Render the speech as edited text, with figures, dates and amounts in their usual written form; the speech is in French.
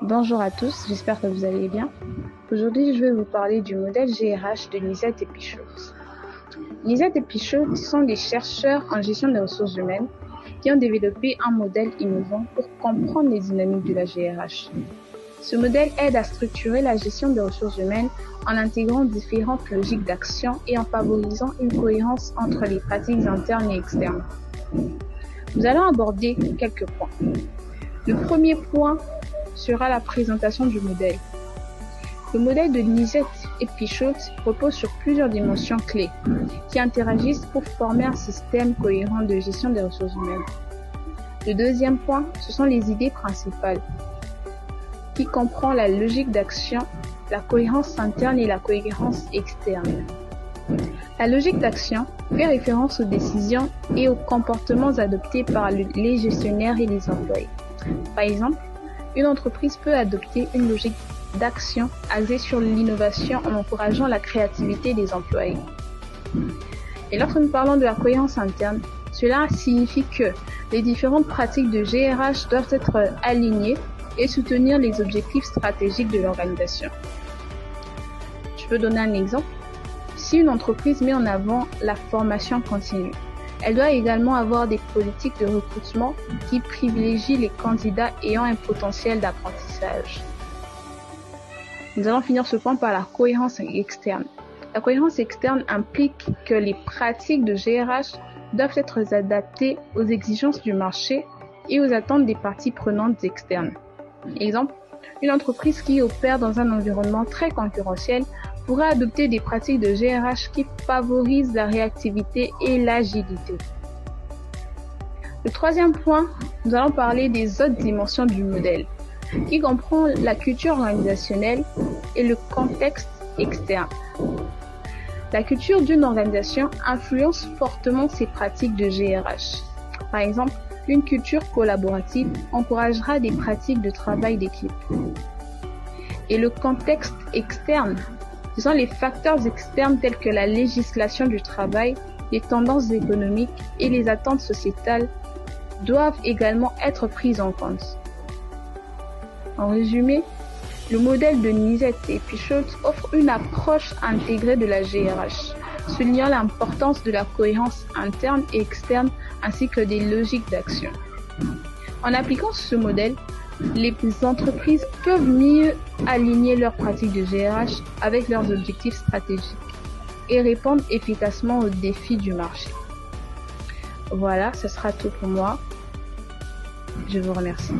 Bonjour à tous, j'espère que vous allez bien. Aujourd'hui, je vais vous parler du modèle GRH de Lisette et Pichot. Lisette et Pichot sont des chercheurs en gestion des ressources humaines qui ont développé un modèle innovant pour comprendre les dynamiques de la GRH. Ce modèle aide à structurer la gestion des ressources humaines en intégrant différentes logiques d'action et en favorisant une cohérence entre les pratiques internes et externes. Nous allons aborder quelques points. Le premier point sera la présentation du modèle. Le modèle de Lisette et Pichot repose sur plusieurs dimensions clés qui interagissent pour former un système cohérent de gestion des ressources humaines. Le deuxième point, ce sont les idées principales qui comprend la logique d'action, la cohérence interne et la cohérence externe. La logique d'action fait référence aux décisions et aux comportements adoptés par les gestionnaires et les employés. Par exemple, une entreprise peut adopter une logique d'action basée sur l'innovation en encourageant la créativité des employés. Et lorsque nous parlons de la cohérence interne, cela signifie que les différentes pratiques de GRH doivent être alignées et soutenir les objectifs stratégiques de l'organisation. Je peux donner un exemple. Si une entreprise met en avant la formation continue, elle doit également avoir des politiques de recrutement qui privilégient les candidats ayant un potentiel d'apprentissage. Nous allons finir ce point par la cohérence externe. La cohérence externe implique que les pratiques de GRH doivent être adaptées aux exigences du marché et aux attentes des parties prenantes externes. Exemple, une entreprise qui opère dans un environnement très concurrentiel pourrait adopter des pratiques de GRH qui favorisent la réactivité et l'agilité. Le troisième point, nous allons parler des autres dimensions du modèle, qui comprend la culture organisationnelle et le contexte externe. La culture d'une organisation influence fortement ses pratiques de GRH. Par exemple, une culture collaborative encouragera des pratiques de travail d'équipe. Et le contexte externe, ce sont les facteurs externes tels que la législation du travail, les tendances économiques et les attentes sociétales doivent également être prises en compte. En résumé, le modèle de Lisette et Pichot offre une approche intégrée de la GRH, soulignant l'importance de la cohérence interne et externe ainsi que des logiques d'action. En appliquant ce modèle, les entreprises peuvent mieux aligner leurs pratiques de GRH avec leurs objectifs stratégiques et répondre efficacement aux défis du marché. Voilà, ce sera tout pour moi. Je vous remercie.